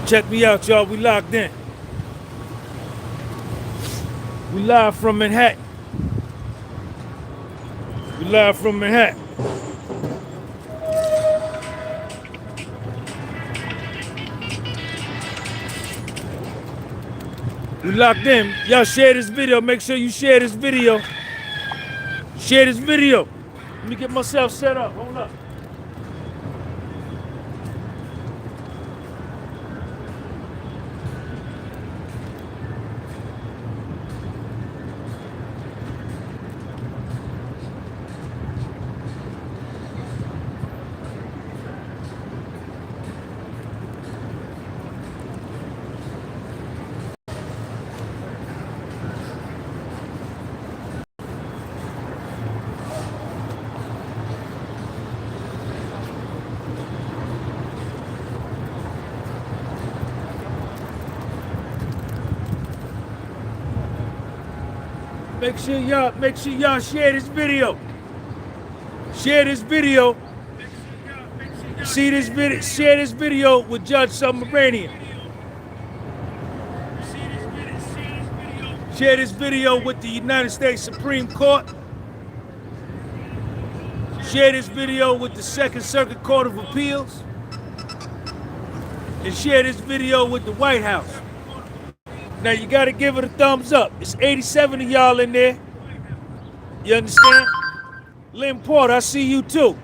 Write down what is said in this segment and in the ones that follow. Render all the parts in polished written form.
Check me out, y'all. We locked in. We live from Manhattan. We live from Manhattan. We locked in. Y'all share this video. Make sure you share this video. Share this video. Let me get myself set up. Hold up. Make sure y'all share this video. Share this video. See this video. Share this video with Judge Subramanian. Share this video with the United States Supreme Court. Share this video with the Second Circuit Court of Appeals. And share this video with the White House. Now you gotta give it a thumbs up. It's 87 of y'all in there. You understand? Lynn Porter, I see you too.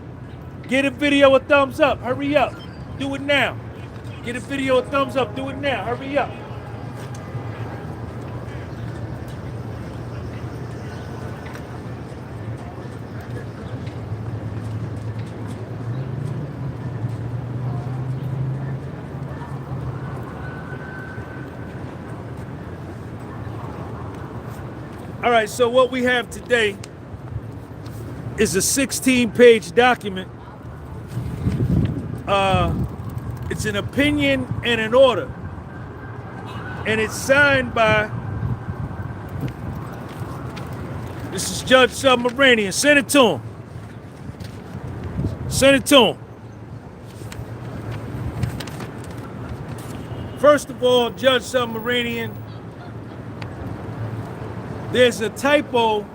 Get a video a thumbs up. Hurry up. Do it now. Get a video a thumbs up. Do it now. Hurry up. All right, so what we have today is a 16-page document. It's an opinion and an order. And it's signed by, this is Judge Subramanian. Send it to him. Send it to him. First of all, Judge Subramanian, there's a typo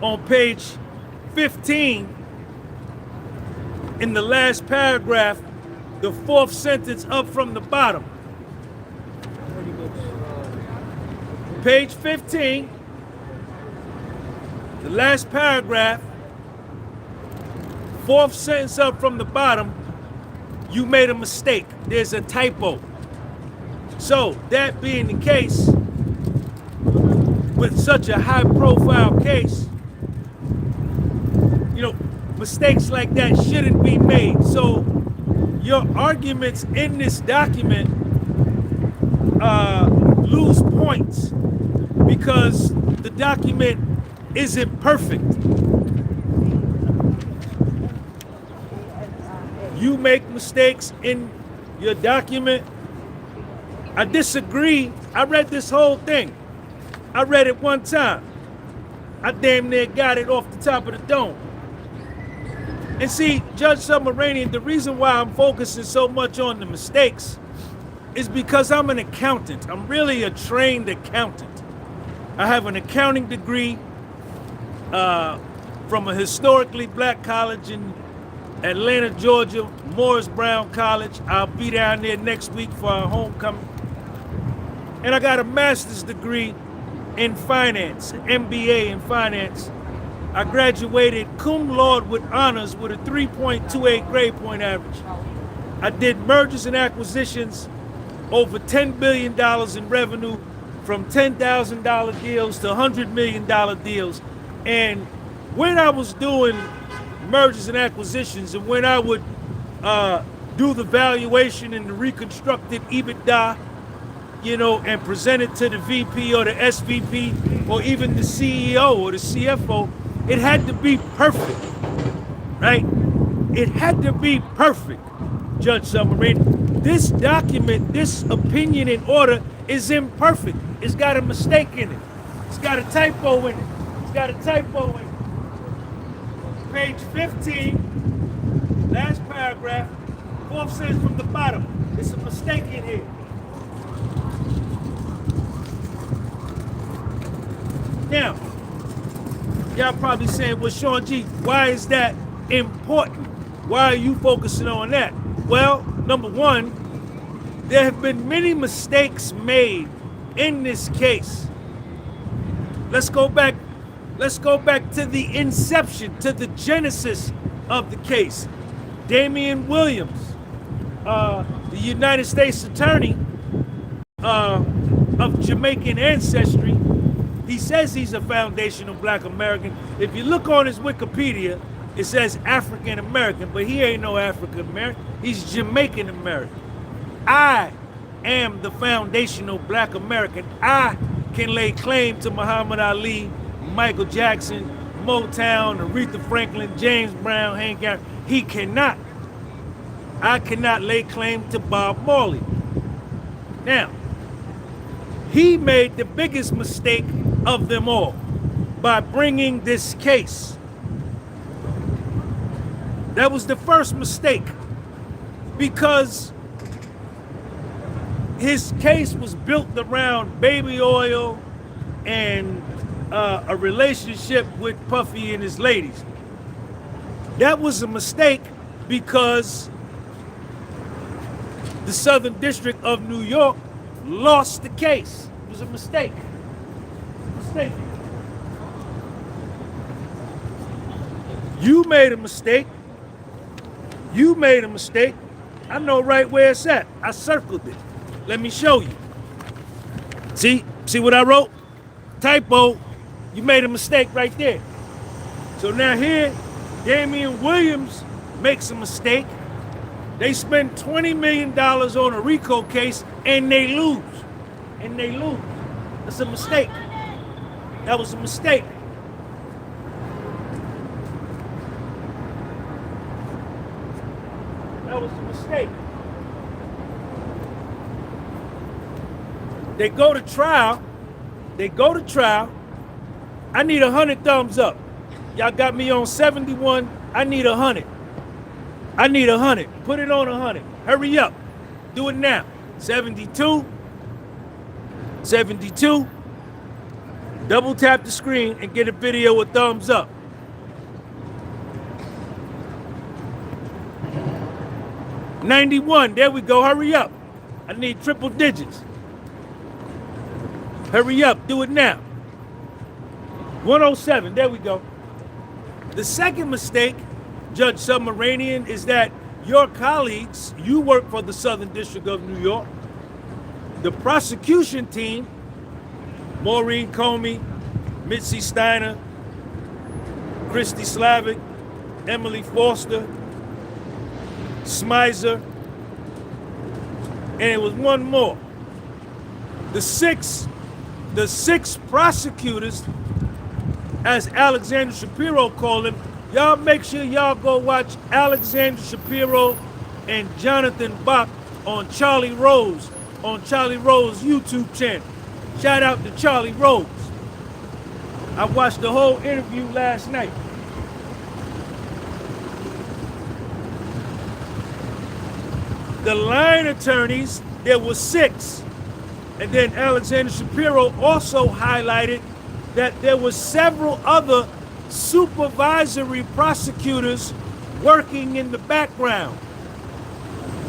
on page 15 in the last paragraph, the fourth sentence up from the bottom. Page 15, the last paragraph, fourth sentence up from the bottom, you made a mistake. There's a typo. So that being the case, with such a high-profile case, you know, mistakes like that shouldn't be made. So your arguments in this document lose points because the document isn't perfect. You make mistakes in your document. I disagree. I read this whole thing. I read it one time. I damn near got it off the top of the dome. And see, Judge Subramanian, the reason why I'm focusing so much on the mistakes is because I'm an accountant. I'm really a trained accountant. I have an accounting degree from a historically black college in Atlanta, Georgia, Morris Brown College. I'll be down there next week for our homecoming. And I got a master's degree in finance, MBA in finance. I graduated cum laude with honors with a 3.28 grade point average. I did mergers and acquisitions, over $10 billion in revenue, from $10,000 deals to $100 million deals. And when I was doing mergers and acquisitions, and when I would do the valuation and the reconstructed EBITDA, you know, and present it to the VP or the SVP or even the CEO or the CFO, it had to be perfect, right? It had to be perfect, Judge Subramanian. This document, this opinion and order is imperfect. It's got a mistake in it. It's got a typo in it. It's got a typo in it. Page 15, last paragraph, Fourth sentence from the bottom. It's a mistake in here. Now, y'all probably saying, well, Sean G, why is that important? Why are you focusing on that? Well, number one, there have been many mistakes made in this case. Let's go back to the inception, to the genesis of the case. Damian Williams, the United States Attorney of Jamaican ancestry, he says he's a foundational Black American. If you look on his Wikipedia, it says African American, but he ain't no African American. He's Jamaican American. I am the foundational Black American. I can lay claim to Muhammad Ali, Michael Jackson, Motown, Aretha Franklin, James Brown, Hank Aaron. He cannot. I cannot lay claim to Bob Marley. Now, he made the biggest mistake of them all by bringing this case. That was the first mistake, because his case was built around baby oil and a relationship with Puffy and his ladies. That was a mistake because the Southern District of New York lost the case. It was a mistake. Mistake. You made a mistake. You made a mistake. I know right where it's at. I circled it. Let me show you. See what I wrote? Typo. You made a mistake right there. So now here, Damian Williams makes a mistake. They spend $20 million on a RICO case and they lose. And they lose. That's a mistake. That was a mistake. That was a mistake. They go to trial. I need 100 thumbs up. Y'all got me on 71. I need 100. I need 100. Put it on 100. Hurry up. Do it now. 72. 72. Double tap the screen and get a video with thumbs up. $91. There we go. Hurry up. I need triple digits. Hurry up. Do it now. 107. There we go. The second mistake, Judge Subramanian, is that your colleagues, you work for the Southern District of New York, the prosecution team, Maureen Comey, Mitzi Steiner, Christy Slavic, Emily Foster, Smizer, and it was one more. The six prosecutors, as Alexander Shapiro called him, y'all make sure y'all go watch Alexander Shapiro and Jonathan Bach on Charlie Rose YouTube channel. Shout out to Charlie Rose. I watched the whole interview last night. The line attorneys, there were 6. And then Alexander Shapiro also highlighted that there were several other supervisory prosecutors working in the background.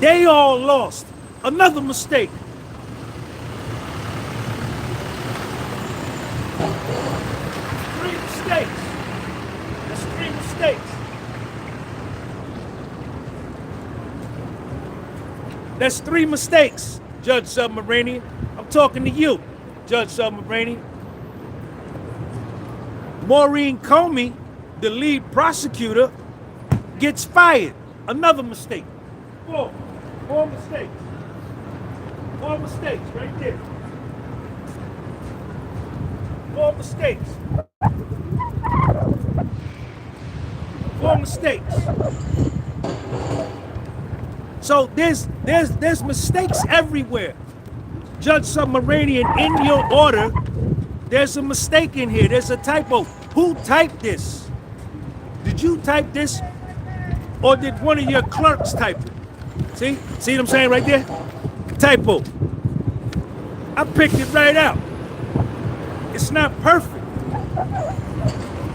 They all lost. Another mistake. Three mistakes. That's 3 mistakes. That's 3 mistakes, Judge Subramanian. I'm talking to you, Judge Subramanian. Maureen Comey, the lead prosecutor, gets fired. Another mistake. 4 mistakes. 4 mistakes right there. 4 mistakes. 4 mistakes. So there's mistakes everywhere. Judge Subramanian, in your order, there's a mistake in here. There's a typo. Who typed this? Did you type this? Or did one of your clerks type it? See what I'm saying right there? Typo. I picked it right out. It's not perfect.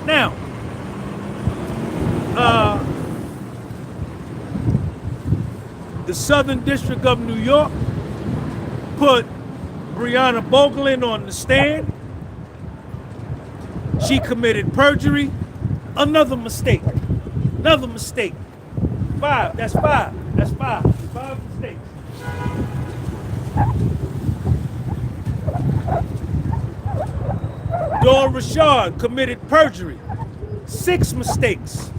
Now, the Southern District of New York put Brianna Boglin on the stand. She committed perjury. Another mistake. Another mistake. 5. That's 5. That's 5. 5 mistakes. Dawn Rashad committed perjury. 6 mistakes.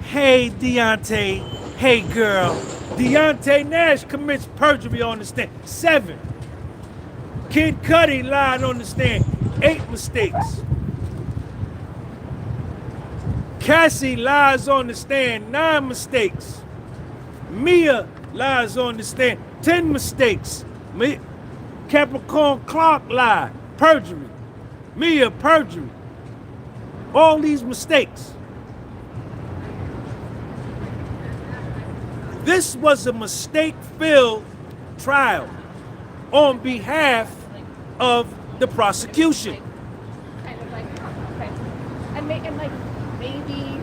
Hey, Deontay. Hey, girl. Deontay Nash commits perjury on the stand. 7. Kid Cudi lied on the stand. 8 mistakes. Cassie lies on the stand. 9 mistakes. Mia lies on the stand. 10 mistakes. Capricorn Clark lied. Perjury. Mia, perjury. All these mistakes. This was a mistake-filled trial on behalf of the prosecution. Kind of like, okay. And like maybe.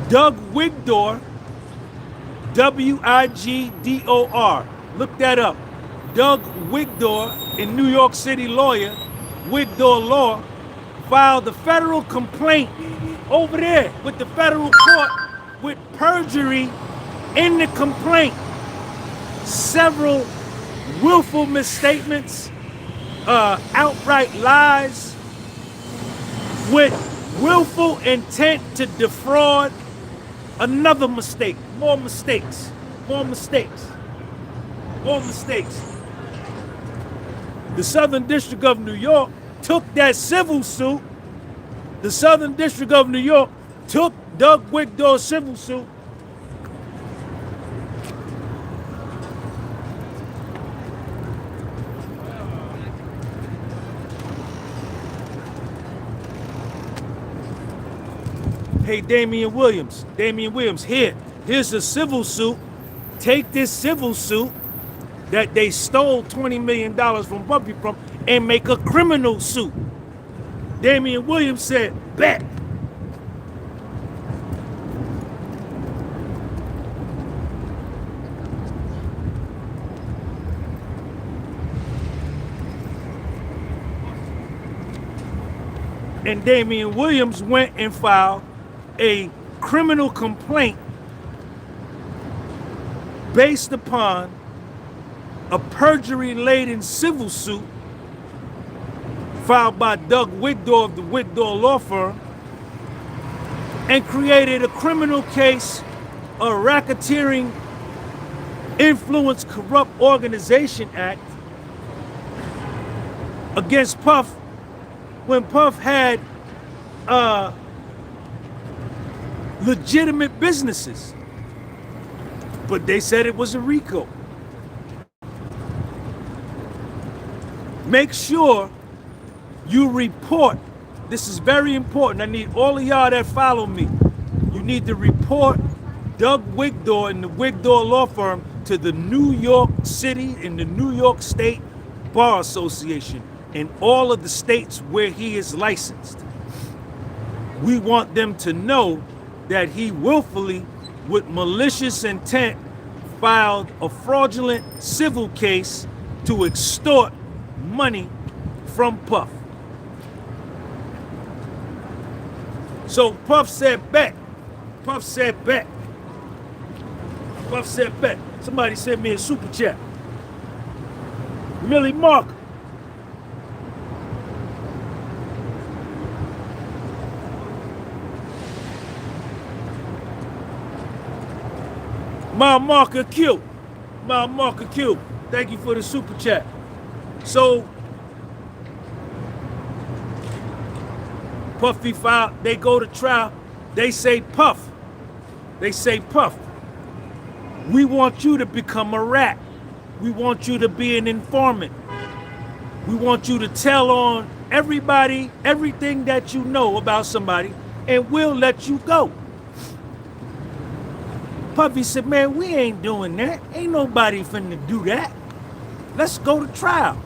Doug Wigdor, W-I-G-D-O-R. Look that up. Doug Wigdor, a New York City lawyer, Wigdor Law, filed a federal complaint over there with the federal court with perjury in the complaint. Several willful misstatements, outright lies with willful intent to defraud. Another mistake, more mistakes, more mistakes, more mistakes. The Southern District of New York took that civil suit. The Southern District of New York took Doug Wigdor's civil suit. Hey, Damian Williams, here's a civil suit. Take this civil suit that they stole $20 million from Bumpy from and make a criminal suit. Damian Williams said, bet. And Damian Williams went and filed a criminal complaint based upon a perjury-laden civil suit filed by Doug Wigdor of the Wigdor Law Firm and created a criminal case, a Racketeering Influence Corrupt Organization Act against Puff when Puff had legitimate businesses. But they said it was a RICO. Make sure you report. This is very important. I need all of y'all that follow me. You need to report Doug Wigdor and the Wigdor Law Firm to the New York City and the New York State Bar Association in all of the states where he is licensed. We want them to know that he willfully, with malicious intent, filed a fraudulent civil case to extort money from Puff. So Puff said bet. Puff said bet. Puff said bet. Somebody sent me a super chat. Millie Mark. My marker Q. My marker Q. Thank you for the super chat. So Puffy filed, they go to trial, they say Puff. They say Puff. We want you to become a rat. We want you to be an informant. We want you to tell on everybody, everything that you know about somebody, and we'll let you go. Puffy said, man, we ain't doing that. Ain't nobody finna do that. Let's go to trial.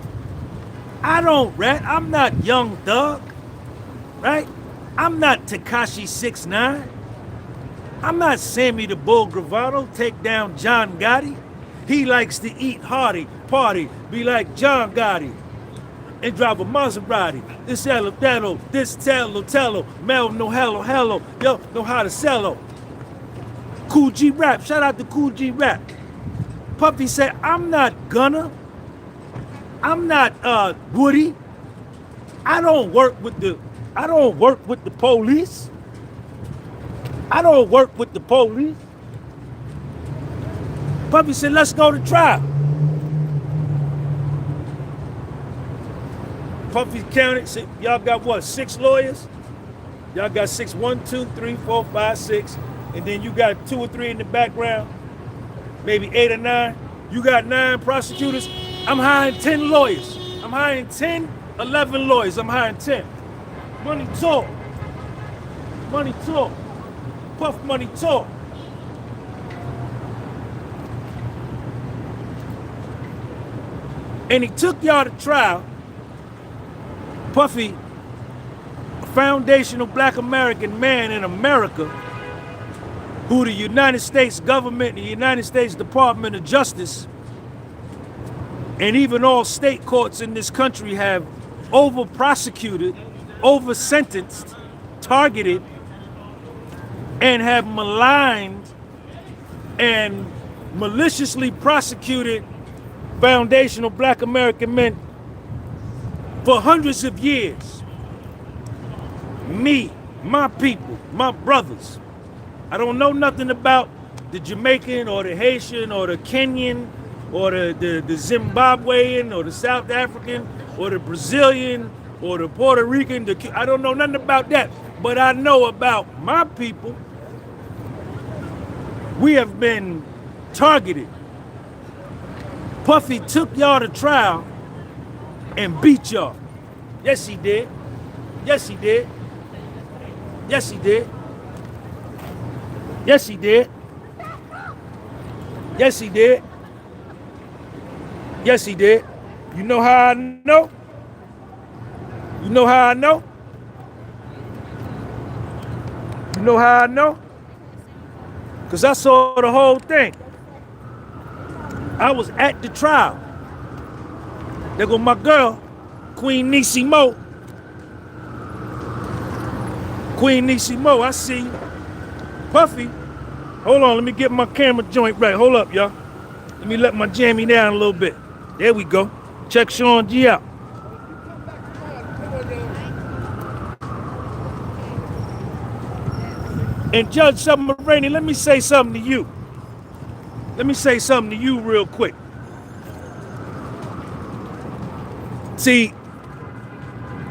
I don't rat. I'm not Young Thug, right? I'm not Tekashi 6ix9ine. I'm not Sammy the Bull Gravano, take down John Gotti. He likes to eat hearty, party, be like John Gotti, and drive a Maserati. This hello, tello, this tello, Mel no hello, yo know how to sell. Cool G Rap, shout out to Cool G Rap. Puffy said, I'm not Gunna. I'm not Woody. I don't work with the police. I don't work with the police. Puffy said, let's go to trial. Puffy counted, said, y'all got what, 6 lawyers? Y'all got 6, 1, 2, 3, 4, 5, 6. And then you got 2 or 3 in the background, maybe 8 or 9. You got 9 prosecutors. I'm hiring 10 lawyers. I'm hiring 10, 11 lawyers. I'm hiring 10. Money talk. Money talk. Puff money talk. And he took y'all to trial. Puffy, a foundational black American man in America, who the United States government, the United States Department of Justice, and even all state courts in this country have over-prosecuted, over-sentenced, targeted, and have maligned and maliciously prosecuted foundational black American men for hundreds of years. Me, my people, my brothers. I don't know nothing about the Jamaican or the Haitian or the Kenyan or the Zimbabwean or the South African or the Brazilian or the Puerto Rican. I don't know nothing about that. But I know about my people. We have been targeted. Puffy took y'all to trial and beat y'all. Yes, he did. Yes, he did. Yes, he did. Yes, he did. Yes, he did. Yes, he did. You know how I know? You know how I know? You know how I know? Because I saw the whole thing. I was at the trial. There go my girl, Queen Niecy Mo. Queen Niecy Mo, I see you. Puffy, hold on, let me get my camera joint right. Hold up, y'all. Let me let my jammy down a little bit. There we go. Check Sean G out. And Judge Subramanian, let me say something to you. Let me say something to you real quick. See,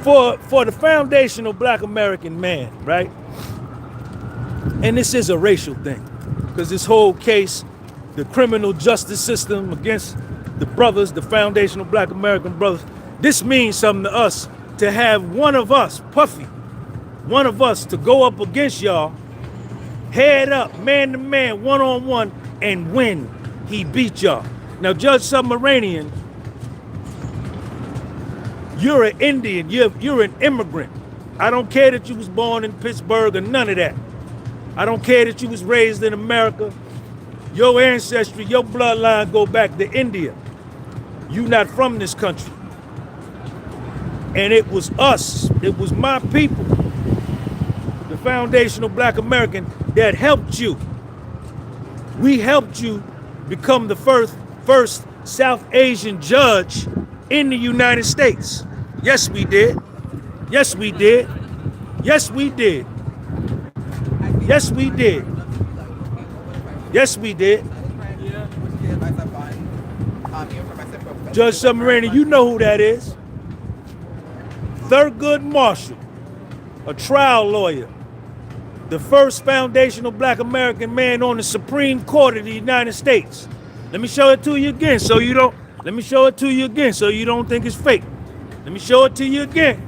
for the foundational black American man, right? And this is a racial thing, because this whole case, the criminal justice system against the brothers, the foundational black American brothers, this means something to us, to have one of us, Puffy, one of us to go up against y'all, head up, man to man, one-on-one, and win. He beat y'all. Now, Judge Subramanian, you're an Indian, you're an immigrant. I don't care that you was born in Pittsburgh or none of that. I don't care that you was raised in America. Your ancestry, your bloodline go back to India. You not from this country. And it was us, it was my people, the foundational black American, that helped you. We helped you become the first South Asian judge in the United States. Yes, we did. Yes, we did. Yes, we did. Yes, we did. Yes, we did. Judge Subramanian, you know who that is. Thurgood Marshall, a trial lawyer, the first foundational black American man on the Supreme Court of the United States. Let me show it to you again so you don't, let me show it to you again so you don't think it's fake. Let me show it to you again.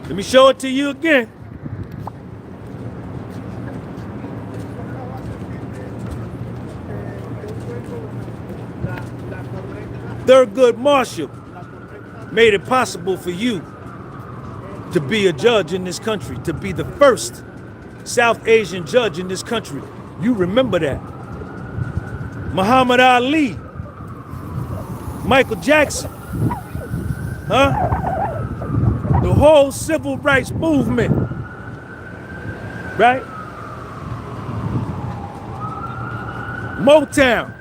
Let me show it to you again. Thurgood Marshall made it possible for you to be a judge in this country, to be the first South Asian judge in this country. You remember that. Muhammad Ali, Michael Jackson, huh? The whole civil rights movement, right? Motown,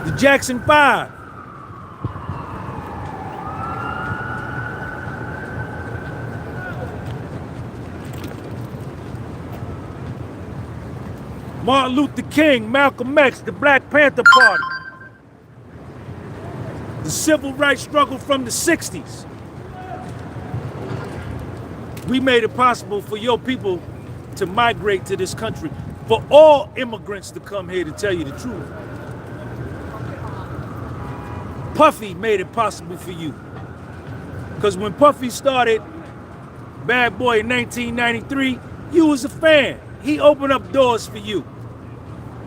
the Jackson 5. Martin Luther King, Malcolm X, the Black Panther Party. The civil rights struggle from the 60s. We made it possible for your people to migrate to this country, for all immigrants to come here, to tell you the truth. Puffy made it possible for you. Because when Puffy started Bad Boy in 1993, you was a fan. He opened up doors for you.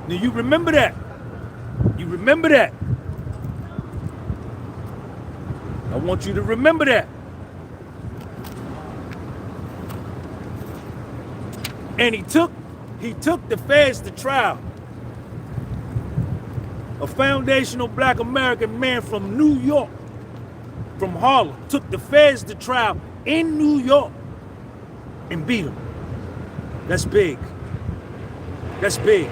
Now you remember that. You remember that. I want you to remember that. And he took the feds to trial. A foundational black American man from New York, from Harlem, took the feds to trial in New York and beat him. That's big. That's big.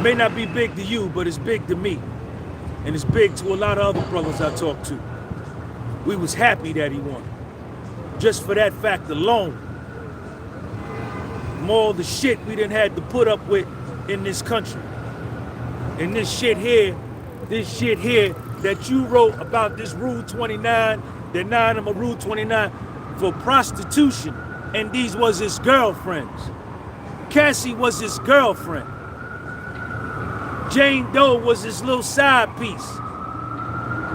May not be big to you, but it's big to me. And it's big to a lot of other brothers I talk to. We was happy that he won. Just for that fact alone. More the shit we done had to put up with in this country. And this shit here that you wrote about this Rule 29, denying him a Rule 29 for prostitution. And these was his girlfriends. Cassie was his girlfriend. Jane Doe was his little side piece.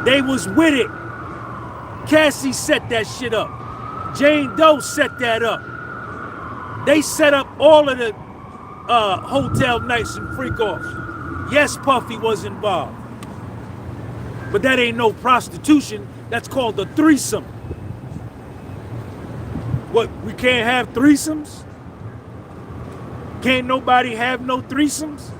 They was with it. Cassie set that shit up. Jane Doe set that up. They set up all of the hotel nights and freak-offs. Yes, Puffy was involved. But that ain't no prostitution. That's called a threesome. What, we can't have threesomes? Can't nobody have no threesomes?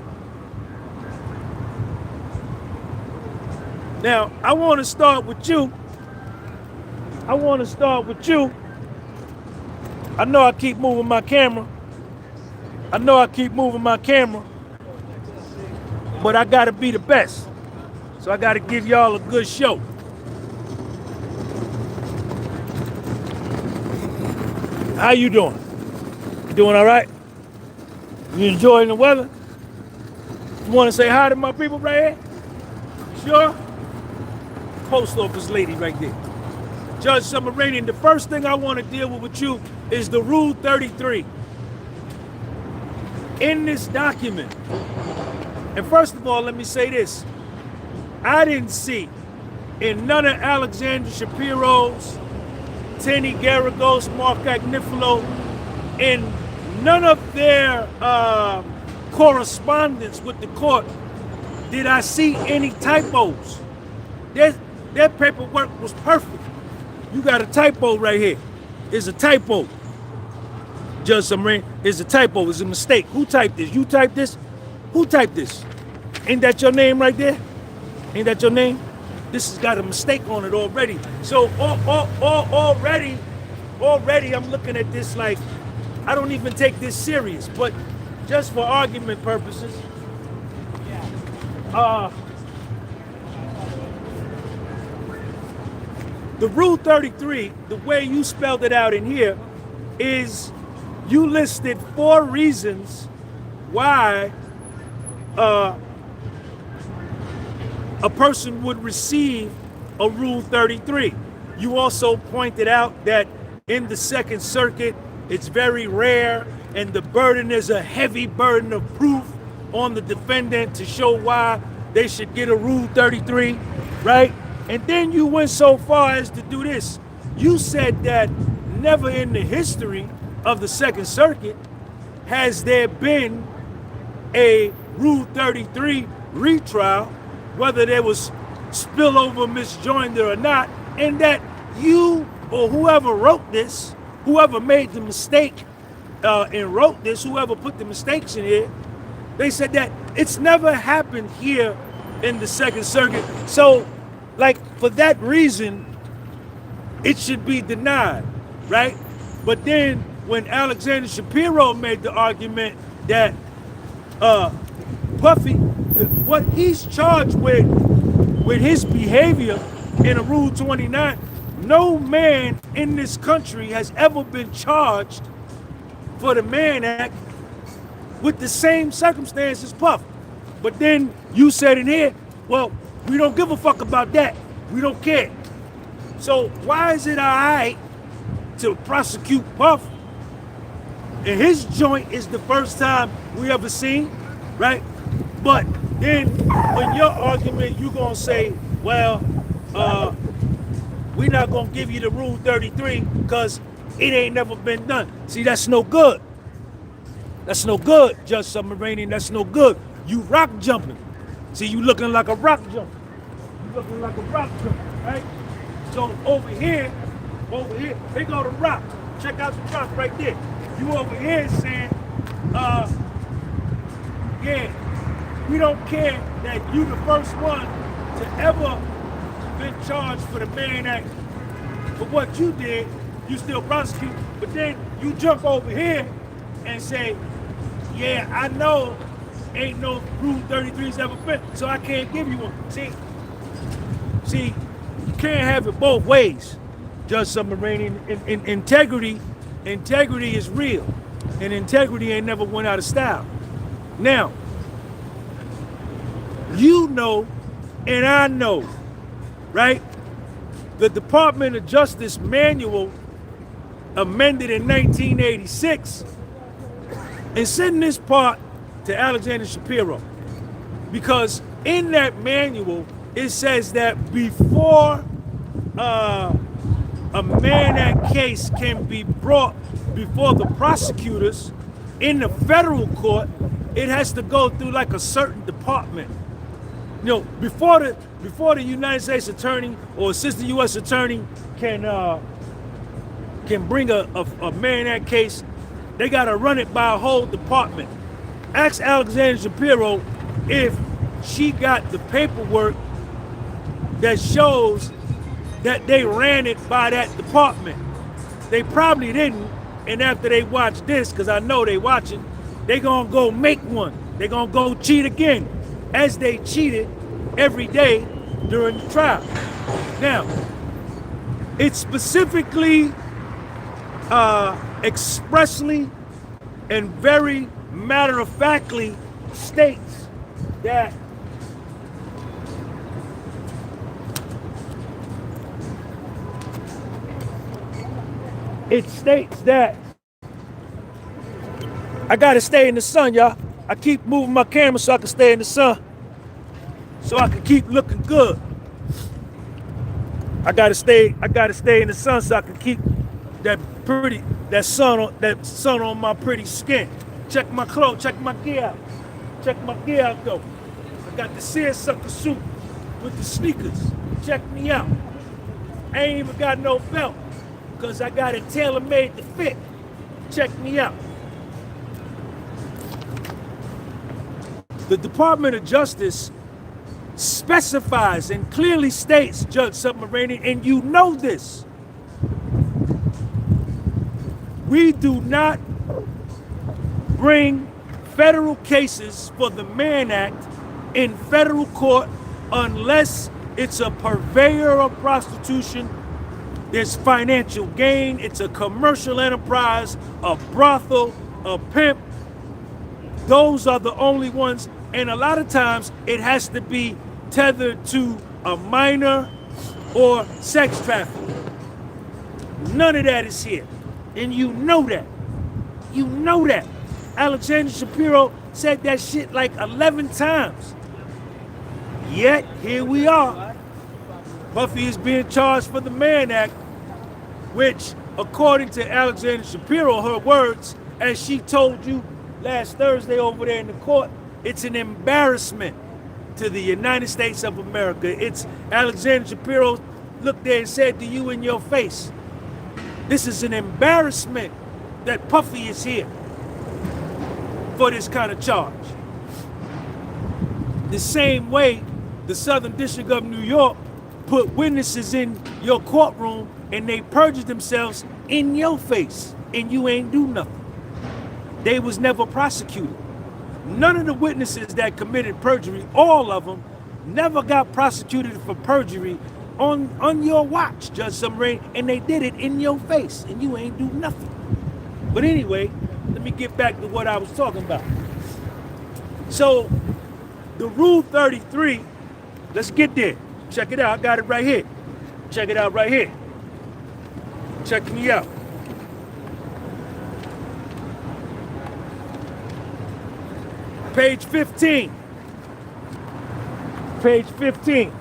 Now, I want to start with you. I know I keep moving my camera. But I got to be the best. So I got to give y'all a good show. How you doing? You doing all right? You enjoying the weather? You want to say hi to my people right here? Sure? Post office lady right there. Judge Subramanian, the first thing I want to deal with you is the Rule 33. In this document, and first of all, let me say this. I didn't see in none of Alexander Shapiro's, Tenny Garagos, Mark Agnifilo, in none of their correspondence with the court did I see any typos. Their paperwork was perfect. You got a typo right here. It's a typo. Judge Subramanian, it's a typo. It's a mistake. Who typed this? You typed this? Who typed this? Ain't that your name right there? Ain't that your name? This has got a mistake on it already. So already I'm looking at this like, I don't even take this serious. But just for argument purposes, the Rule 33, the way you spelled it out in here, is you listed 4 reasons why a person would receive a Rule 33. You also pointed out that in the Second Circuit, it's very rare, and the burden is a heavy burden of proof on the defendant to show why they should get a Rule 33, right? And then you went so far as to do this. You said that never in the history of the Second Circuit has there been a Rule 33 retrial, whether there was spillover, misjoinder or not, and that you or whoever wrote this, whoever made the mistake and wrote this, whoever put the mistakes in here, they said that it's never happened here in the Second Circuit. So, like, for that reason, it should be denied, right? But then when Alexander Shapiro made the argument that Puffy, what he's charged with his behavior in a Rule 29, no man in this country has ever been charged for the Mann Act with the same circumstances as Puff. But then you said in here, well, we don't give a fuck about that. We don't care. So why is it all right to prosecute Puff? And his joint is the first time we ever seen, right? But then in your argument, you're gonna say, well, we're not gonna give you the Rule 33 because it ain't never been done. See, that's no good. That's no good, Judge Subramanian. That's no good. You rock jumping. See, you looking like a rock jumper. You looking like a rock jumper, right? So over here, here go the rock. Check out the rock right there. You over here saying, yeah, we don't care that you the first one to ever been charged for the Mann Act. For what you did, you still prosecute. But then you jump over here and say, yeah, I know ain't no Rule 33's ever been, so I can't give you one. See, you can't have it both ways, Judge Submarinian. Integrity is real, and integrity ain't never went out of style. Now, you know, and I know, right? The Department of Justice manual, amended in 1986, and send this part to Alexander Shapiro, because in that manual it says that before a Mann Act case can be brought before the prosecutors in the federal court, it has to go through like a certain department. You know, before the United States Attorney or Assistant U.S. Attorney can bring a Mann Act case, they gotta run it by a whole department. Ask Alexander Shapiro if she got the paperwork that shows that they ran it by that department. They probably didn't, and after they watch this, because I know they watching, they gonna go make one. They gonna go cheat again, as they cheated every day during the trial. Now, it specifically, expressly, and very matter-of-factly states that I gotta stay in the sun, y'all. I keep moving my camera so I can stay in the sun, so I can keep looking good. I gotta stay in the sun so I can keep that sun on my pretty skin. Check my clothes, check my gear out. Check my gear out though. I got the seersucker suit with the sneakers. Check me out. I ain't even got no belt, because I got it tailor-made to fit. Check me out. The Department of Justice specifies and clearly states, Judge Submaranian, and you know this, we do not bring federal cases for the Mann Act in federal court unless it's a purveyor of prostitution, there's financial gain, it's a commercial enterprise, a brothel, a pimp. Those are the only ones, and a lot of times it has to be tethered to a minor or sex trafficking. None of that is here, and you know that. You know that. Alexander Shapiro said that shit like 11 times. Yet, here we are. Puffy is being charged for the Mann Act, which, according to Alexander Shapiro, her words, as she told you last Thursday over there in the court, It's an embarrassment to the United States of America. It's Alexander Shapiro looked there and said to you in your face, this is an embarrassment that Puffy is here for this kind of charge. The same way the Southern District of New York put witnesses in your courtroom and they perjured themselves in your face and you ain't do nothing. They was never prosecuted. None of the witnesses that committed perjury, all of them, never got prosecuted for perjury on your watch, Judge Subramanian, and they did it in your face and you ain't do nothing. But anyway, let me get back to what I was talking about. So, the Rule 33, let's get there. Check it out, I got it right here. Check it out right here. Check me out. Page 15. Page 15.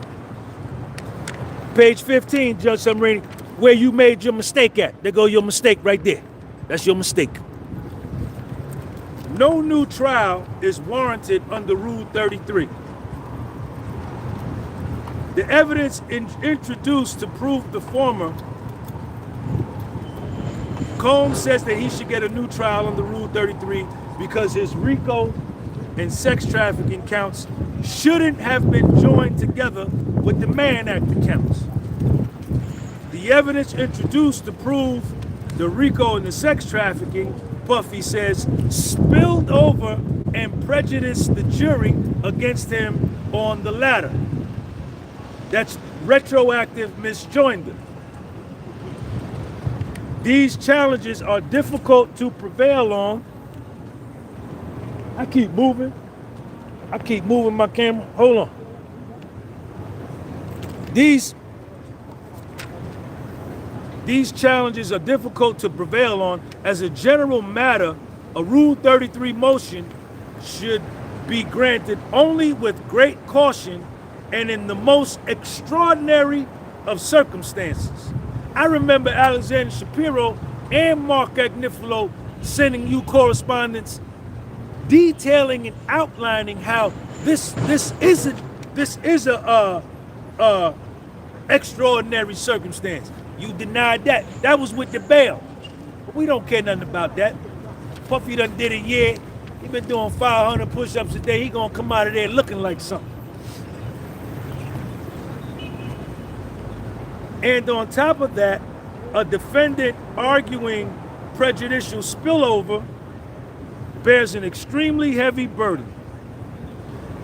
Page 15, Judge Subramanian, where you made your mistake at. There go your mistake right there. That's your mistake. No new trial is warranted under Rule 33. The evidence introduced to prove the former, Combs says that he should get a new trial under Rule 33 because his RICO and sex trafficking counts shouldn't have been joined together with the Mann Act counts. The evidence introduced to prove the RICO and the sex trafficking, Puffy says, spilled over and prejudiced the jury against him on the latter. That's retroactive misjoinder. These challenges are difficult to prevail on. I keep moving my camera. Hold on. These challenges are difficult to prevail on. As a general matter, a Rule 33 motion should be granted only with great caution and in the most extraordinary of circumstances. I remember Alexander Shapiro and Mark Agnifilo sending you correspondence detailing and outlining how this is a extraordinary circumstance. You denied that. That was with the bail. But we don't care nothing about that. Puffy done did a year. He been doing 500 push-ups a day. He gonna come out of there looking like something. And on top of that, a defendant arguing prejudicial spillover bears an extremely heavy burden.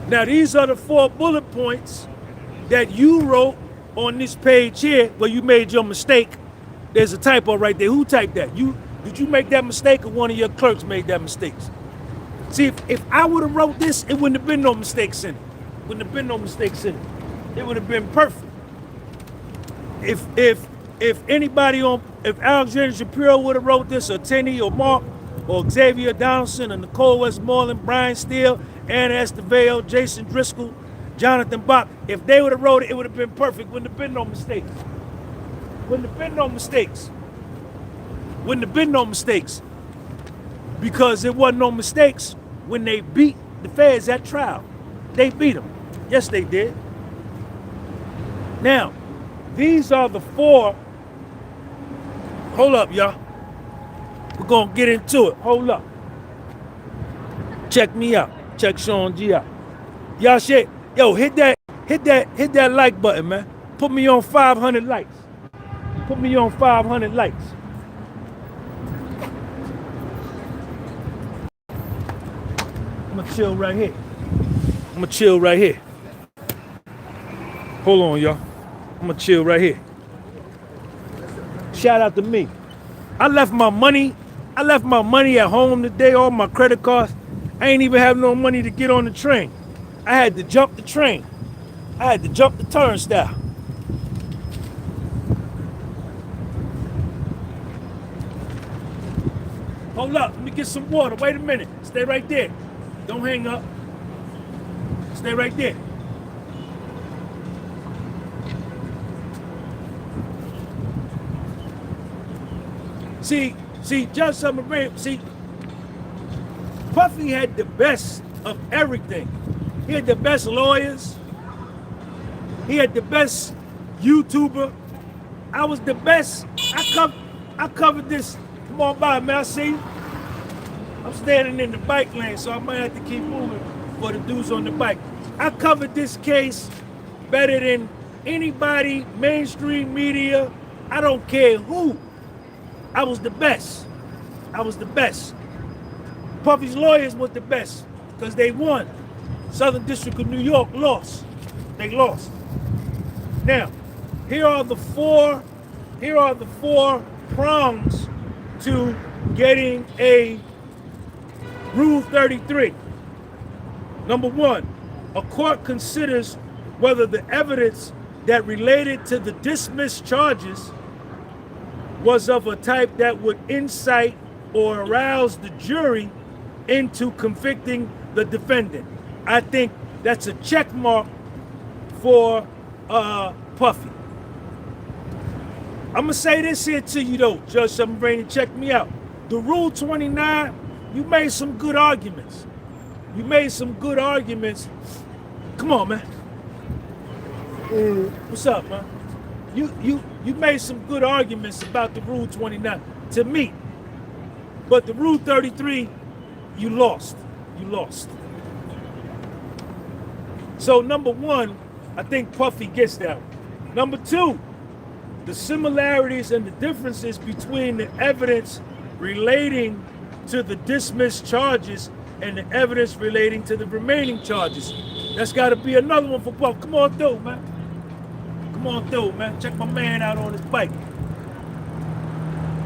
Now, these are the 4 bullet points that you wrote on this page here where you made your mistake. There's a typo right there. Who typed that? Did you make that mistake or one of your clerks made that mistake? See, if I would have wrote this, it wouldn't have been no mistakes in it. Wouldn't have been no mistakes in it. It would have been perfect. If Alexander Shapiro would have wrote this, or Tenney, or Mark, or Xavier Donaldson, or Nicole Westmoreland, Brian Steele, Anna Estevao, Jason Driscoll, Jonathan Bach, if they would have wrote it, it would have been perfect. Wouldn't have been no mistakes. Wouldn't have been no mistakes. Wouldn't have been no mistakes. Because there wasn't no mistakes when they beat the feds at trial. They beat them. Yes, they did. Now, these are the 4. Hold up, y'all. We're gonna get into it. Hold up. Check me out. Check Sean G out. Y'all shit. Yo, hit that like button, man. Put me on 500 likes. Put me on 500 likes. I'm gonna chill right here. I'm gonna chill right here. Hold on, y'all. I'm gonna chill right here. Shout out to me. I left my money at home today, all my credit cards. I ain't even have no money to get on the train. I had to jump the train. I had to jump the turnstile. Hold up, let me get some water. Wait a minute. Stay right there. Don't hang up. Stay right there. See, Judge Subramanian, see, Puffy had the best of everything. He had the best lawyers. He had the best YouTuber. I was the best. I covered this. Come on by, man. I see you. I'm standing in the bike lane, so I might have to keep moving for the dudes on the bike. I covered this case better than anybody, mainstream media. I don't care who. I was the best. I was the best. Puffy's lawyers was the best because they won. Southern District of New York lost. They lost. Now, here are the four prongs to getting a Rule 33. Number one, a court considers whether the evidence that related to the dismissed charges was of a type that would incite or arouse the jury into convicting the defendant. I think that's a check mark for Puffy. I'm gonna say this here to you though, Judge Subramanian, check me out. The Rule 29, you made some good arguments. You made some good arguments. Come on, man. What's up, man? You made some good arguments about the Rule 29 to me. But the Rule 33, you lost. You lost. So number one, I think Puffy gets that one. Number two, the similarities and the differences between the evidence relating to the dismissed charges and the evidence relating to the remaining charges. That's got to be another one for Puff. Come on through, man. Come on through, man. Check my man out on his bike.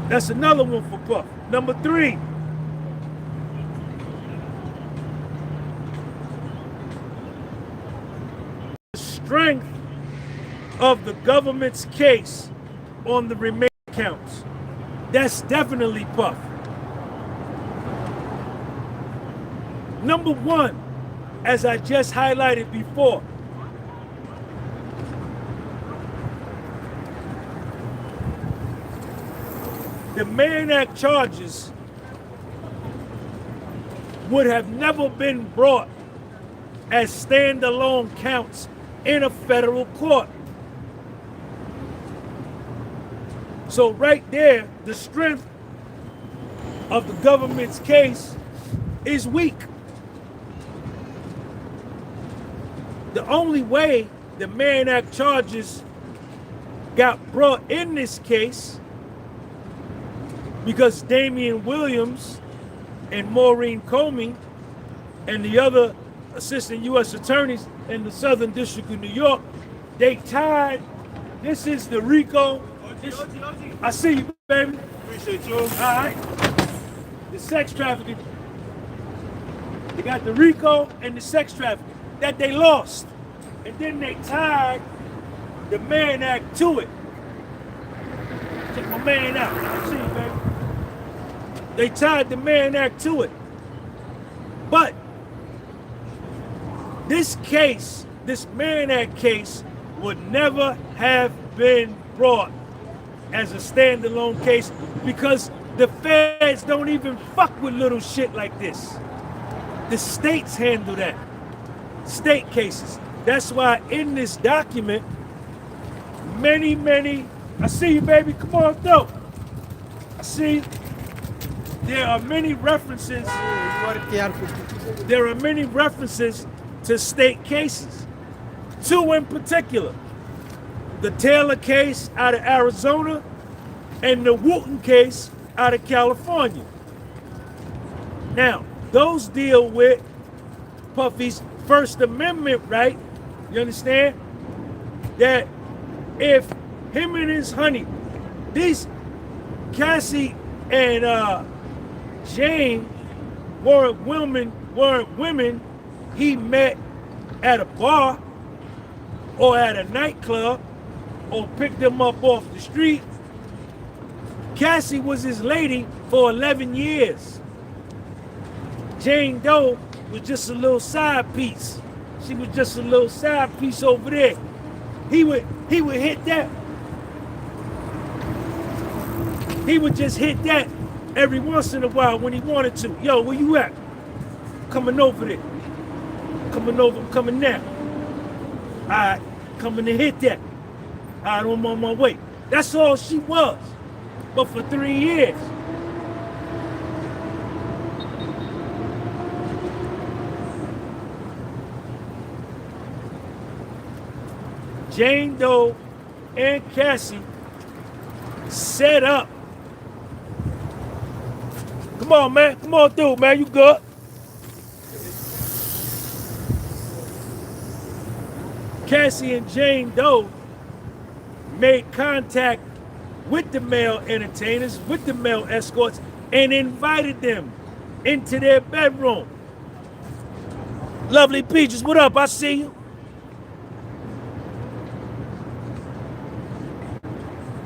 That's another one for Puff. Number three. The strength of the government's case on the remaining counts. That's definitely Puff. Number one, as I just highlighted before, the Mann Act charges would have never been brought as standalone counts in a federal court. So right there, the strength of the government's case is weak. The only way the Mann Act charges got brought in this case because Damian Williams and Maureen Comey and the other assistant U.S. attorneys in the Southern District of New York, they tied, this is the RICO. I see you, baby. Appreciate you. All right. The sex trafficking. They got the RICO and the sex trafficking that they lost. And then they tied the Mann Act to it. Check my man out. I see you, baby. They tied the Mann Act to it. But this case, this Mann Act case, would never have been brought as a standalone case because the feds don't even fuck with little shit like this. The states handle that. State cases. That's why in this document, many, I see you, baby, come on through. I see there are many references. There are many references to state cases. Two in particular. The Taylor case out of Arizona and the Wooten case out of California. Now, those deal with Puffy's First Amendment right. You understand? That if him and his honey, these Cassie and Jane weren't women he met at a bar or at a nightclub or picked them up off the street. Cassie was his lady for 11 years. Jane Doe was just a little side piece. She was just a little side piece over there. He would hit that. He would just hit that every once in a while when he wanted to. Yo, where you at? Coming over there. Coming over, I'm coming now. All right, coming to hit that. All right, I'm on my way. That's all she was. But for 3 years. Jane Doe and Cassie set up. Come on, man. Come on through, man. You good? Cassie and Jane Doe made contact with the male entertainers, with the male escorts, and invited them into their bedroom. Lovely Peaches, what up? I see you.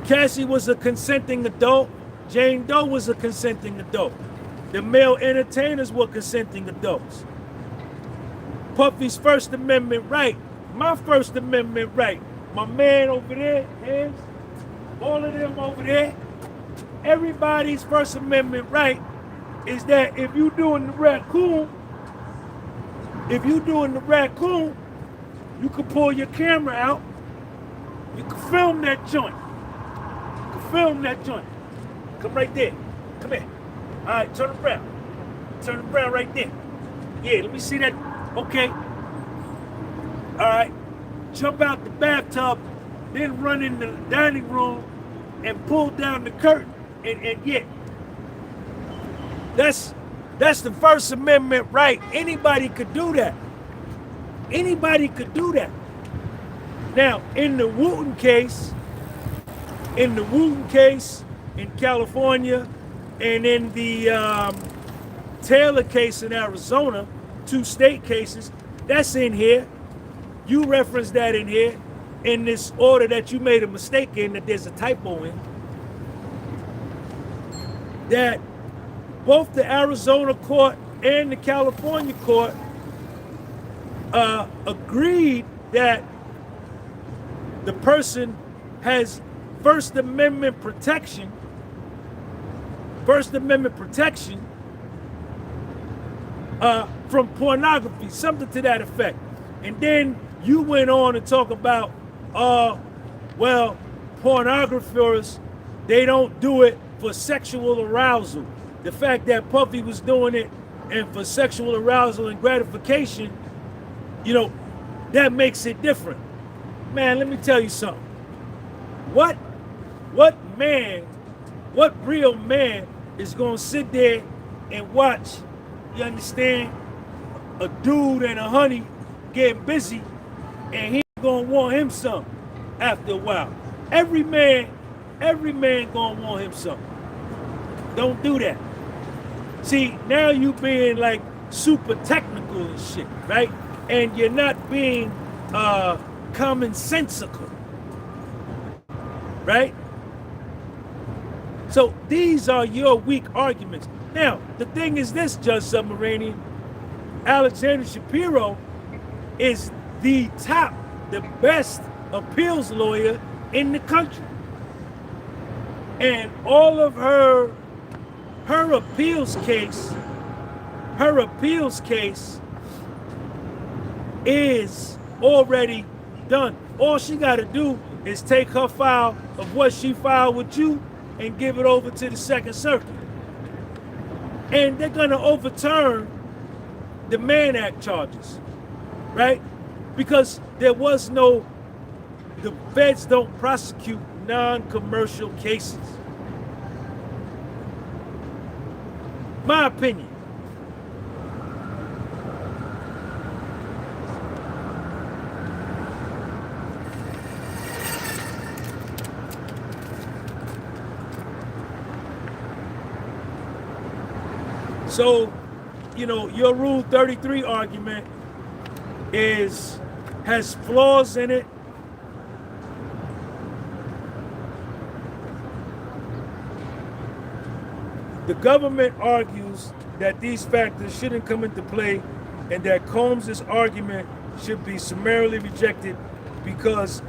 Cassie was a consenting adult. Jane Doe was a consenting adult. The male entertainers were consenting adults. Puffy's First Amendment right, my First Amendment right, my man over there, hands, all of them over there, everybody's First Amendment right is that if you doing the raccoon, you can pull your camera out, you can film that joint. Film that joint. Come right there. Come here. All right, turn around. Turn around right there. Yeah, let me see that. Okay. All right. Jump out the bathtub, then run into the dining room and pull down the curtain. And yeah. That's the First Amendment right. Anybody could do that. Anybody could do that. Now, in the Wooten case, in California, and in the Taylor case in Arizona, 2 state cases, that's in here. You referenced that in here, in this order that you made a mistake in, that there's a typo in. That both the Arizona court and the California court agreed that the person has First Amendment protection from pornography, something to that effect. And then you went on to talk about, well, pornographers, they don't do it for sexual arousal. The fact that Puffy was doing it and for sexual arousal and gratification, you know, that makes it different. Man, let me tell you something. What real man is gonna sit there and watch, you understand, a dude and a honey getting busy and he gonna want him some after a while? Every man gonna want him some. Don't do that. See, now you being like super technical and shit, right? And you're not being commonsensical, right? So these are your weak arguments. Now, the thing is this, Judge Subramanian, Alexander Shapiro is the best appeals lawyer in the country. And all of her appeals case is already done. All she got to do is take her file of what she filed with you and give it over to the Second Circuit. And they're going to overturn the Mann Act charges, right? Because the feds don't prosecute non-commercial cases. My opinion. So, you know, your Rule 33 argument has flaws in it. The government argues that these factors shouldn't come into play and that Combs' argument should be summarily rejected because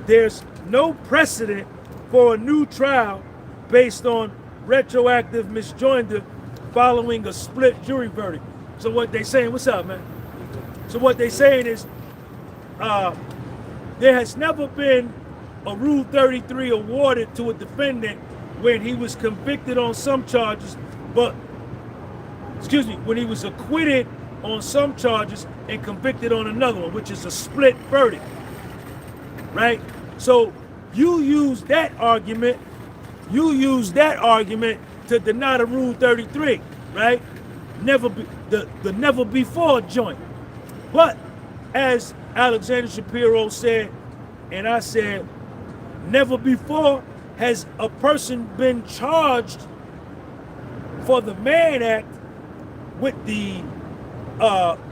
there's no precedent for a new trial based on retroactive misjoinder following a split jury verdict. So what they saying, what's up, man? So what they're saying is there has never been a Rule 33 awarded to a defendant when he was convicted on some charges, but, when he was acquitted on some charges and convicted on another one, which is a split verdict, right? So you use that argument to deny the Rule 33, right? The never before joint. But as Alexander Shapiro said, and I said, never before has a person been charged for the Mann Act with the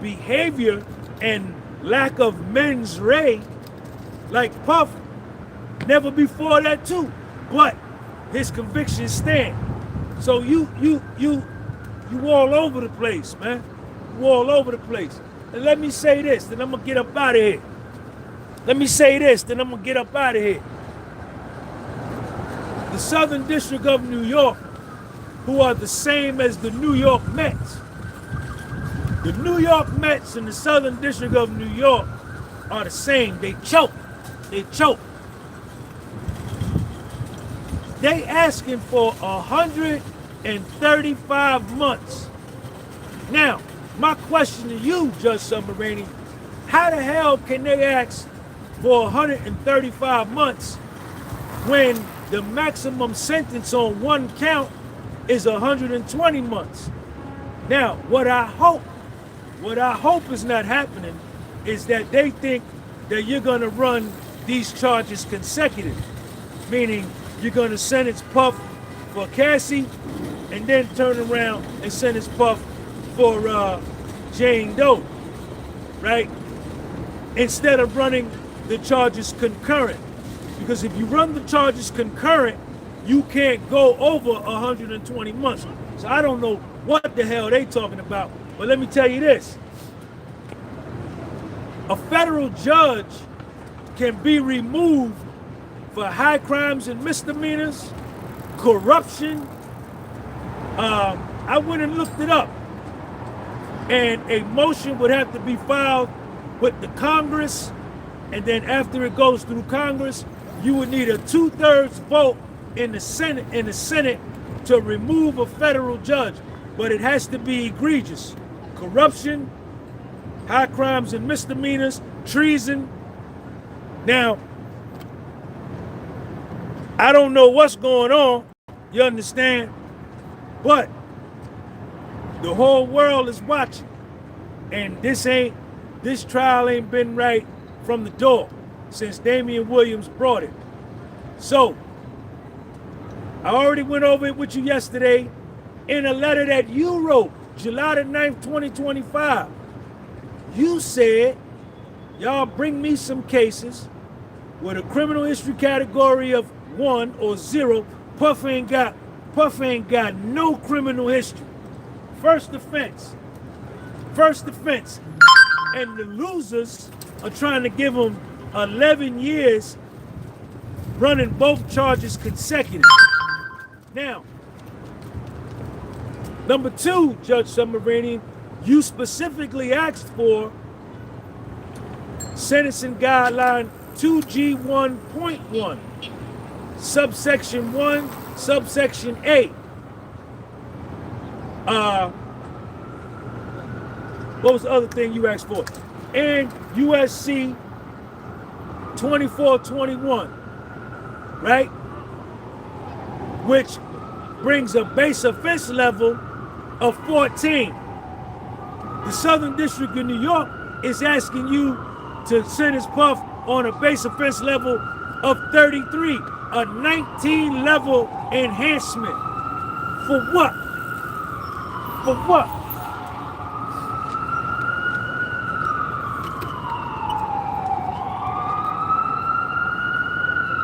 behavior and lack of mens rea like Puff. Never before that too, but his convictions stand. So you all over the place, man. You all over the place. And let me say this, then I'm gonna get up out of here. The Southern District of New York, who are the same as the New York Mets. The New York Mets and the Southern District of New York are the same. They choke. They asking for 135 months. Now, my question to you, Judge Subramanian, how the hell can they ask for 135 months when the maximum sentence on one count is 120 months? Now, what I hope is not happening is that they think that you're going to run these charges consecutive, meaning you're going to sentence Puff for Cassie and then turn around and sentence Puff for Jane Doe, right? Instead of running the charges concurrent. Because if you run the charges concurrent, you can't go over 120 months. So I don't know what the hell they talking about, but let me tell you this. A federal judge can be removed for high crimes and misdemeanors, corruption. I went and looked it up. And a motion would have to be filed with the Congress, and then after it goes through Congress, you would need a 2/3 vote in the Senate to remove a federal judge. But it has to be egregious. Corruption, high crimes and misdemeanors, treason. Now, I don't know what's going on, you understand? But the whole world is watching. And this trial ain't been right from the door since Damian Williams brought it. So, I already went over it with you yesterday in a letter that you wrote, July the 9th, 2025. You said, y'all bring me some cases with a criminal history category of 1 or 0. Puff ain't got no criminal history. First offense. And the losers are trying to give him 11 years running both charges consecutive. Now, number 2, Judge Subramanian, you specifically asked for sentencing guideline 2G1.1, subsection 1, subsection A. What was the other thing you asked for? And USC 2421, right? Which brings a base offense level of 14. The Southern District of New York is asking you to sentence Puff on a base offense level of 33, a 19 level enhancement. For what?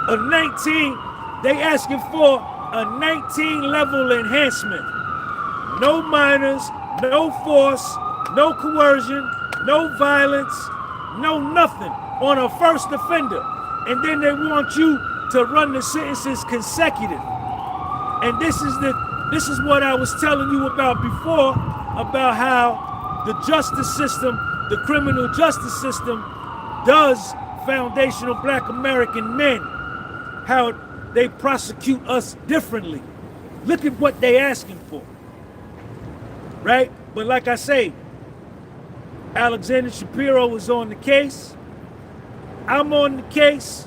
A 19, they asking for a 19 level enhancement. No minors, no force, no coercion, no violence, no nothing on a first offender. And then they want you to run the sentences consecutive. And this is what I was telling you about before, about how the justice system the criminal justice system does foundational black American men, how they prosecute us differently. Look at what they asking for, right? But like I say, Alexander Shapiro was on the case. I'm on the case.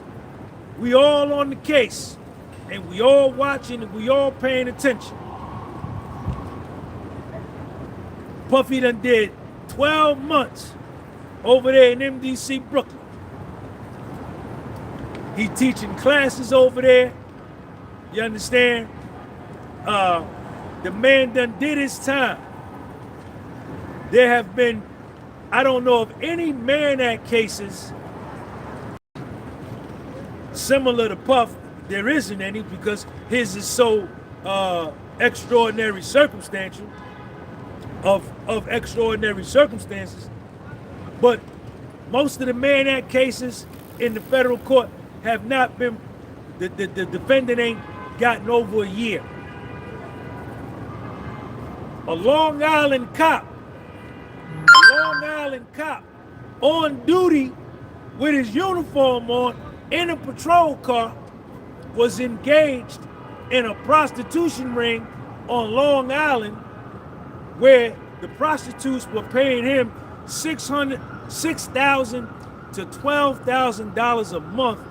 We all on the case. And we all watching and we all paying attention. Puffy done did 12 months over there in MDC, Brooklyn. He teaching classes over there. You understand? The man done did his time. There have been, I don't know of any Mann Act cases similar to Puff. There isn't any because his is so extraordinary circumstantial, of extraordinary circumstances. But most of the Mann Act cases in the federal court have not been, the defendant ain't gotten over a year. A Long Island cop on duty with his uniform on in a patrol car was engaged in a prostitution ring on Long Island where the prostitutes were paying him $6,000 to $12,000 a month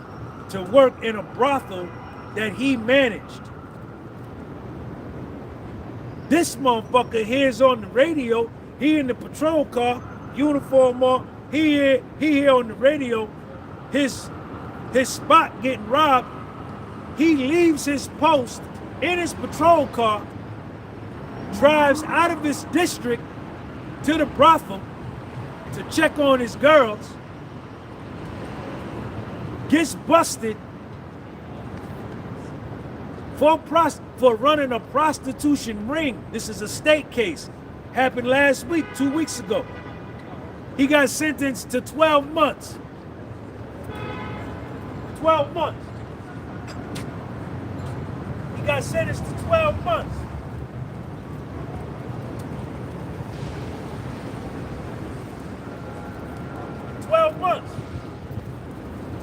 to work in a brothel that he managed. This motherfucker hears on the radio, he in the patrol car, uniform on, he hear on the radio, his spot getting robbed. He leaves his post in his patrol car, drives out of his district to the brothel to check on his girls, gets busted for running a prostitution ring. This is a state case. Happened last week, 2 weeks ago. He got sentenced to 12 months. 12 months. He got sentenced to 12 months.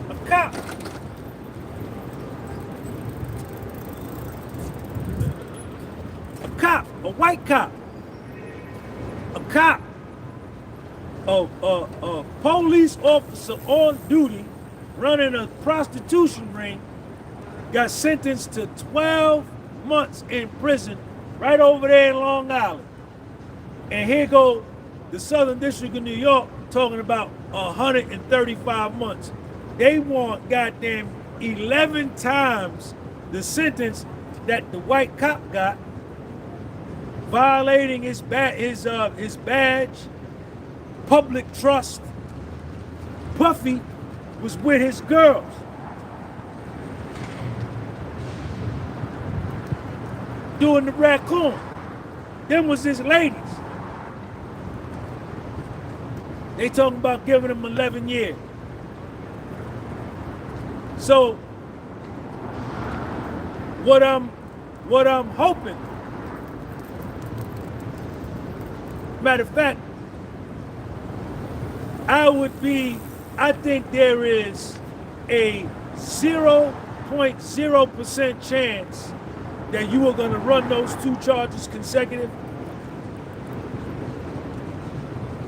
A cop. A white cop. A cop. A police officer on duty running a prostitution ring got sentenced to 12 months in prison right over there in Long Island. And here go the Southern District of New York talking about 135 months. They want goddamn 11 times the sentence that the white cop got, violating his badge, public trust. Puffy was with his girls. Doing the raccoon. Them was his ladies. They talking about giving him 11 years. So what I'm hoping, matter of fact, I think there is a 0.0% chance that you are going to run those two charges consecutive.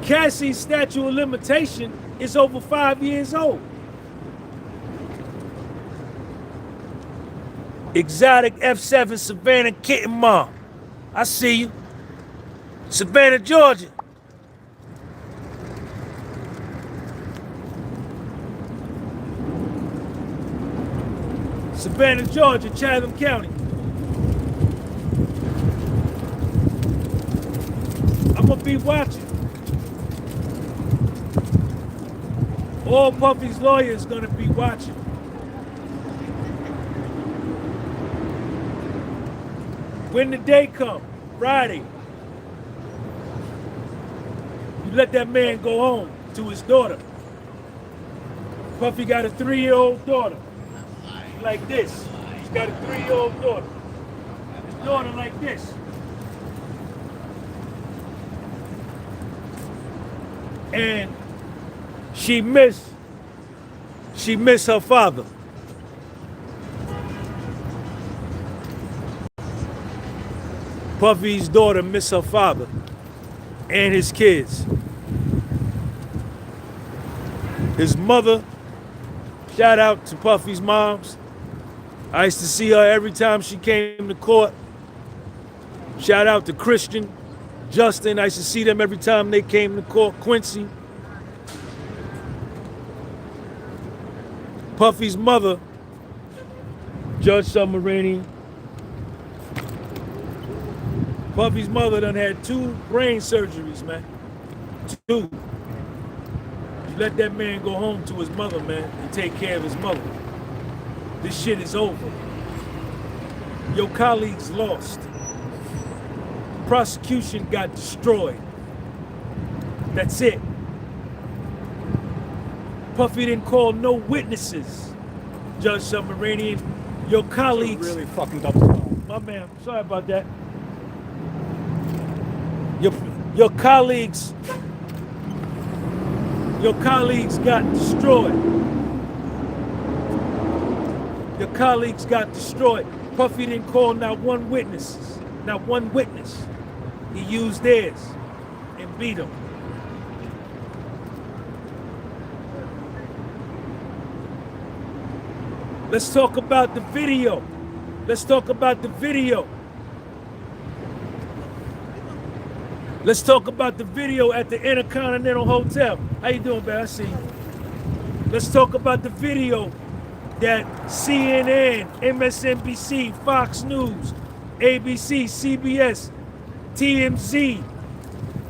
Cassie's statute of limitation is over 5 years old. Exotic F7 Savannah Kitten Mom. I see you. Savannah, Georgia. Savannah, Georgia, Chatham County. I'm gonna be watching. All Puffy's lawyers gonna be watching. When the day come, Friday, you let that man go home to his daughter. Puffy got a 3-year-old daughter. Like this. He's got a 3-year-old daughter. His daughter like this. and she missed her father. Puffy's daughter missed her father and his kids. His mother, shout out to Puffy's moms. I used to see her every time she came to court. Shout out to Christian, Justin. I used to see them every time they came to court. Quincy. Puffy's mother, Judge Subramanian. Puffy's mother done had 2 brain surgeries, man. 2. You let that man go home to his mother, man, and take care of his mother. This shit is over. Your colleagues lost. Prosecution got destroyed. That's it. Puffy didn't call no witnesses. Judge Subramanian, your colleagues. Really fucking up. My man, sorry about that. Your colleagues got destroyed. Your colleagues got destroyed. Puffy didn't call not one witness. Not one witness. He used theirs and beat them. Let's talk about the video. Let's talk about the video. Let's talk about the video at the Intercontinental Hotel. How you doing, man? I see you. Let's talk about the video that CNN, MSNBC, Fox News, ABC, CBS, TMZ,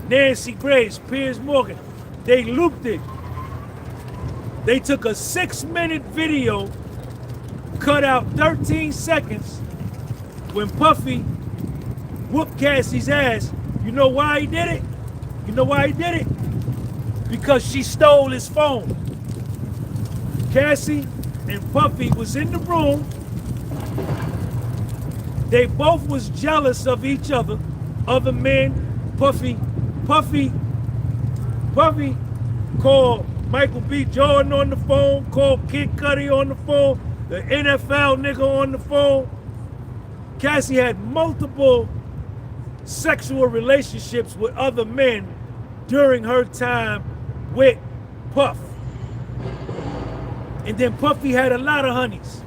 Nancy Grace, Piers Morgan, they looped it. They took a 6-minute video, cut out 13 seconds when Puffy whooped Cassie's ass. You know why he did it? You know why he did it? Because she stole his phone. Cassie and Puffy was in the room. They both was jealous of each other, other men. Puffy called Michael B. Jordan on the phone, called Kid Cudi on the phone, the NFL nigga on the phone. Cassie had multiple sexual relationships with other men during her time with Puff. And then Puffy had a lot of honeys.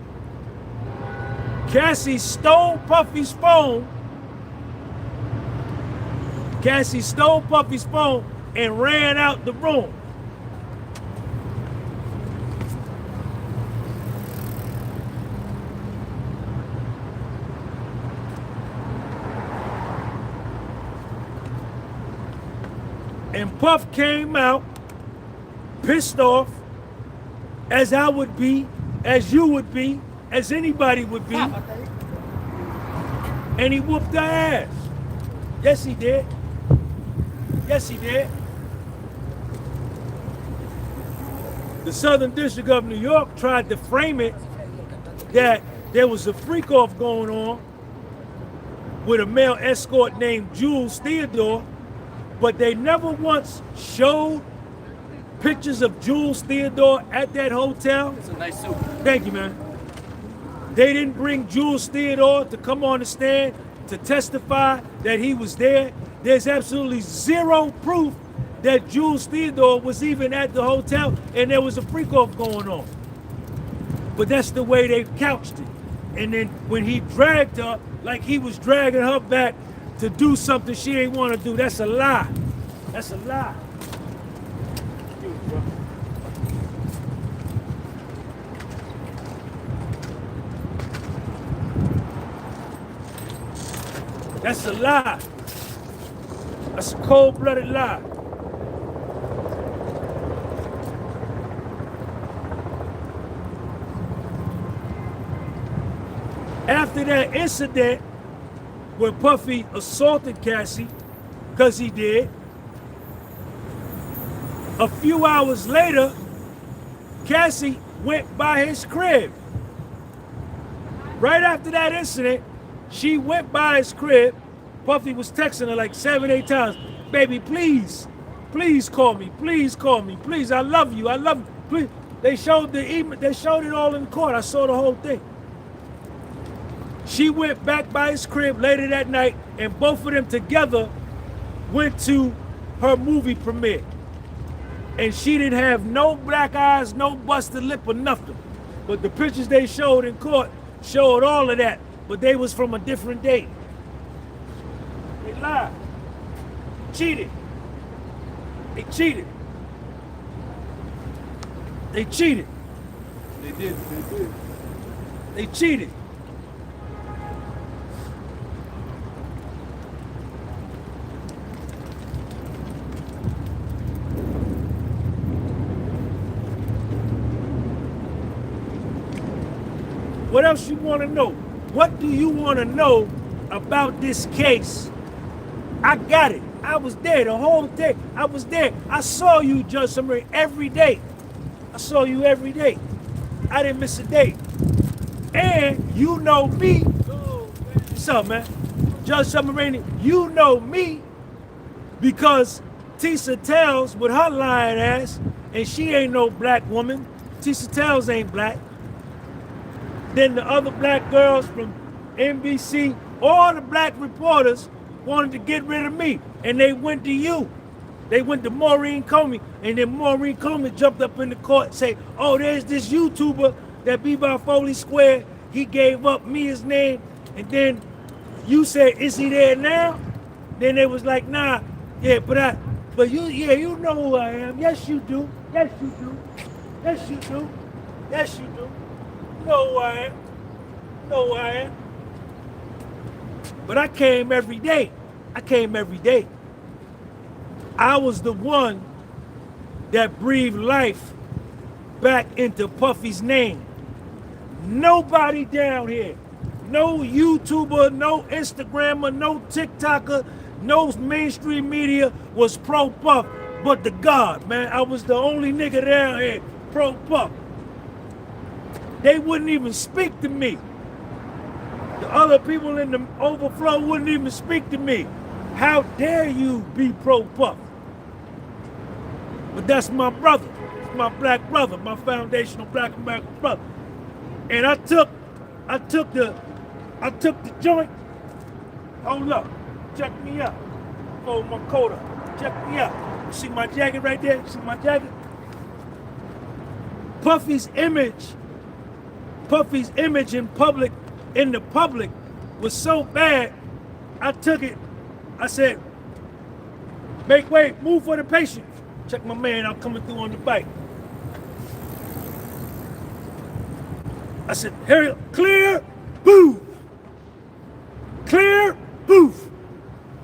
Cassie stole Puffy's phone. Cassie stole Puffy's phone and ran out the room. And Puff came out pissed off, as I would be, as you would be, as anybody would be. And he whooped her ass. Yes, he did. Yes, he did. The Southern District of New York tried to frame it that there was a freak-off going on with a male escort named Jules Theodore, but they never once showed pictures of Jules Theodore at that hotel. It's a nice suit. Thank you, man. They didn't bring Jules Theodore to come on the stand to testify that he was there. There's absolutely zero proof that Jules Theodore was even at the hotel and there was a freak-off going on. But that's the way they couched it. And then when he dragged her, like he was dragging her back to do something she ain't want to do, that's a lie. That's a lie. That's a lie. That's a cold-blooded lie. After that incident where Puffy assaulted Cassie, because he did, a few hours later, Cassie went by his crib. Right after that incident, she went by his crib. Puffy was texting her like 7, 8 times. Baby, please, Please call me. Please call me. Please, I love you. I love you. Please. They showed the email. They showed it all in court. I saw the whole thing. She went back by his crib later that night, and both of them together went to her movie premiere. And she didn't have no black eyes, no busted lip or nothing. But the pictures they showed in court showed all of that. But they was from a different date. They lied. Cheated. They cheated. They cheated. They did. They cheated. What else you want to know? What do you want to know about this case? I got it. I was there the whole day. I was there. I saw you, Judge Subramanian, every day. I saw you every day. I didn't miss a day. And you know me. What's up, man? Judge Subramanian, you know me because Tisa tells with her lying ass, and she ain't no black woman. Tisa tells ain't black. Then the other black girls from NBC, all the black reporters wanted to get rid of me, and they went to you. They went to Maureen Comey, and then Maureen Comey jumped up in the court and say, oh, there's this YouTuber that be by Foley Square. He gave up me his name, and then you said, is he there now? Then they was like, nah, yeah, but you know who I am. Yes, you do. Yes, you do. Yes, you do. Yes, you do. You know who I am. You know who I am. But I came every day. I came every day. I was the one that breathed life back into Puffy's name. Nobody down here, no YouTuber, no Instagrammer, no TikToker, no mainstream media was pro-Puff, but the God, man. I was the only nigga down here pro-Puff. They wouldn't even speak to me. The other people in the overflow wouldn't even speak to me. How dare you be pro-Puff? But that's my brother. It's my black brother, my foundational black American brother. And I took the joint. Hold up. Check me out. Fold my coat up. Check me out. You see my jacket right there? You see my jacket? Puffy's image in the public was so bad, I took it. I said, make way, move for the patient. Check my man out coming through on the bike. I said, here, clear, boof. Clear, boof.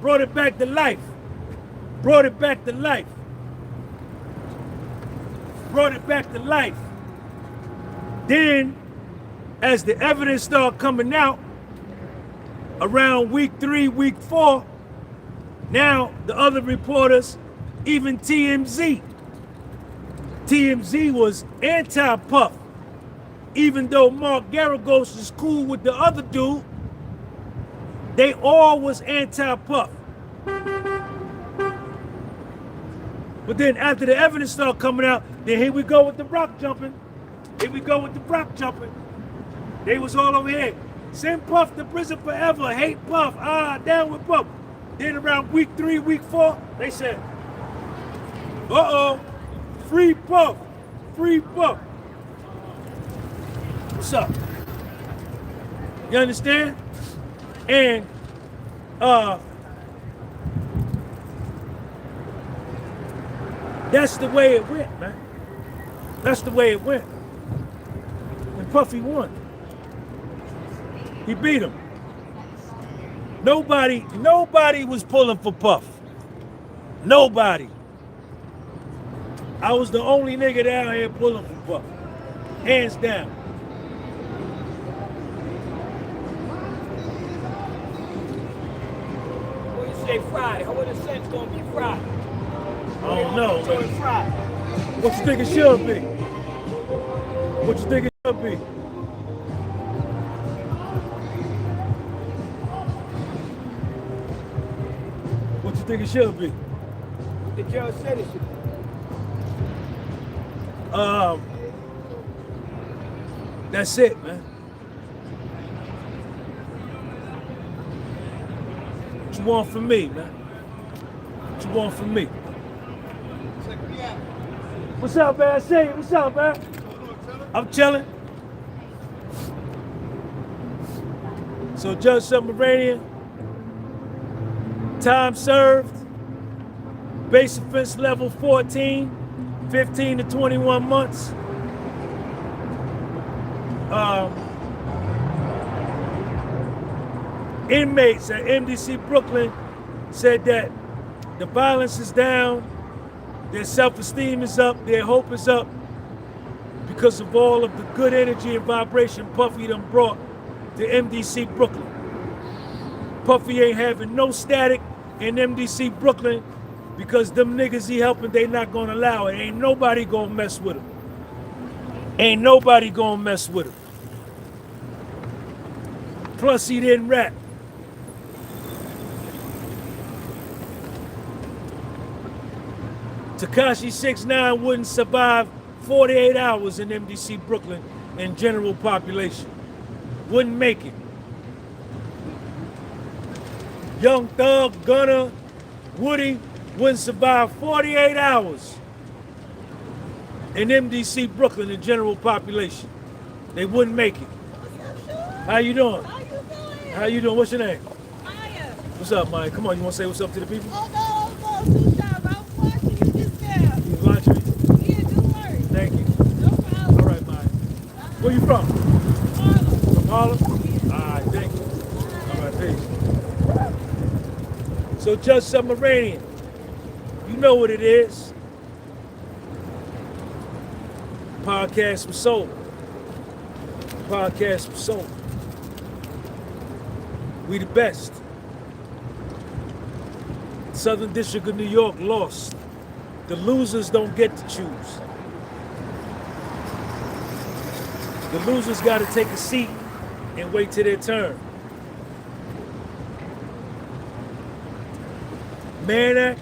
Brought it back to life. Brought it back to life. Brought it back to life. Then, as the evidence started coming out, around week 3, week 4, now the other reporters, even TMZ was anti-Puff. Even though Mark Garagos is cool with the other dude, they all was anti-Puff. But then after the evidence started coming out, then here we go with the rock jumping. Here we go with the rock jumping. They was all over here. Send Puff to prison forever. Hate Puff. Down with Puff. Then around week 3, week 4, they said, uh-oh, free Puff. Free Puff. What's up? You understand? And that's the way it went, man. That's the way it went. And Puffy won. He beat him. Nobody was pulling for Puff. Nobody. I was the only nigga down here pulling for Puff. Hands down. What do you say Friday? How would the sentence gonna be Friday? I don't know, So man. it's Friday. What you think it should be? What you think it should be? What you think it should be? What the judge said it should be. That's it, man. What you want from me, man? What you want from me? What's up, man? Say it. What's up, man? I'm chilling. So Judge Subramanian, time served, base offense level 14, 15 to 21 months. Inmates at MDC Brooklyn said that the violence is down, their self-esteem is up, their hope is up because of all of the good energy and vibration Puffy done brought to MDC Brooklyn. Puffy ain't having no static in MDC Brooklyn because them niggas he helping, they not gonna allow it. Ain't nobody gonna mess with him. Ain't nobody gonna mess with him. Plus he didn't rap. Tekashi 6ix9ine wouldn't survive 48 hours in MDC Brooklyn in general population. Wouldn't make it. Young Thug, Gunna, Woody wouldn't survive 48 hours in MDC Brooklyn in general population. They wouldn't make it. How you doing? How you doing? How you doing? What's your name? Maya. What's up, Maya? Come on, you want to say what's up to the people? Oh, no, Sushab. I'm watching you just now. You watching me? Yeah, good work. Thank you. No problem. All right, Maya. Where you from? Harlem. From Harlem? All right, thank you. All right, peace. So Judge Submaranian, you know what it is. Podcast for soul. Podcast for soul. We the best. Southern District of New York lost. The losers don't get to choose. The losers got to take a seat and wait till their turn. Man Act,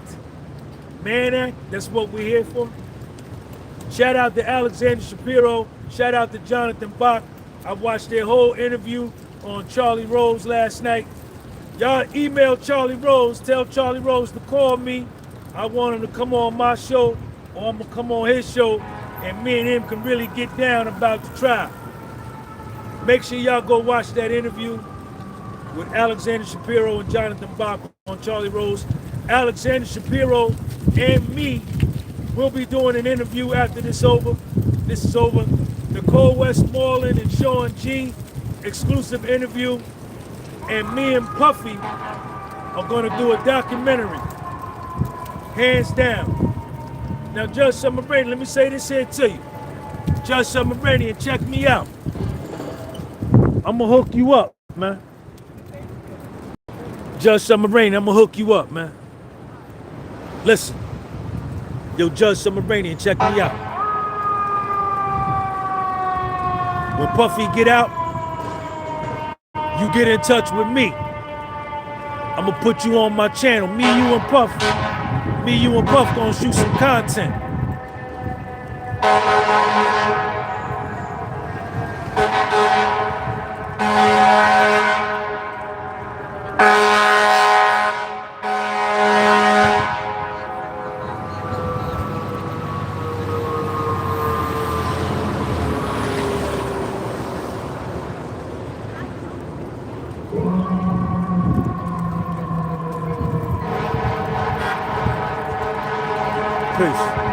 that's what we're here for. Shout out to Alexander Shapiro, shout out to Jonathan Bach. I watched their whole interview on Charlie Rose last night. Y'all email Charlie Rose, tell Charlie Rose to call me. I want him to come on my show, or I'm gonna come on his show, and me and him can really get down about the trial. Make sure y'all go watch that interview with Alexander Shapiro and Jonathan Bach on Charlie Rose. Alexander Shapiro and me will be doing an interview after this is over. Nicole Westmoreland and Sean G, exclusive interview. And me and Puffy are gonna do a documentary, hands down. Now, Judge Submaranian, let me say this here to you. Judge Submaranian, check me out. I'm gonna hook you up, man. Judge Submaranian, I'm gonna hook you up, man. Listen, yo, Judge Submaranian, check me out. When Puffy get out, you get in touch with me. I'm gonna put you on my channel. Me, you, and Puff gonna shoot some content. Peace.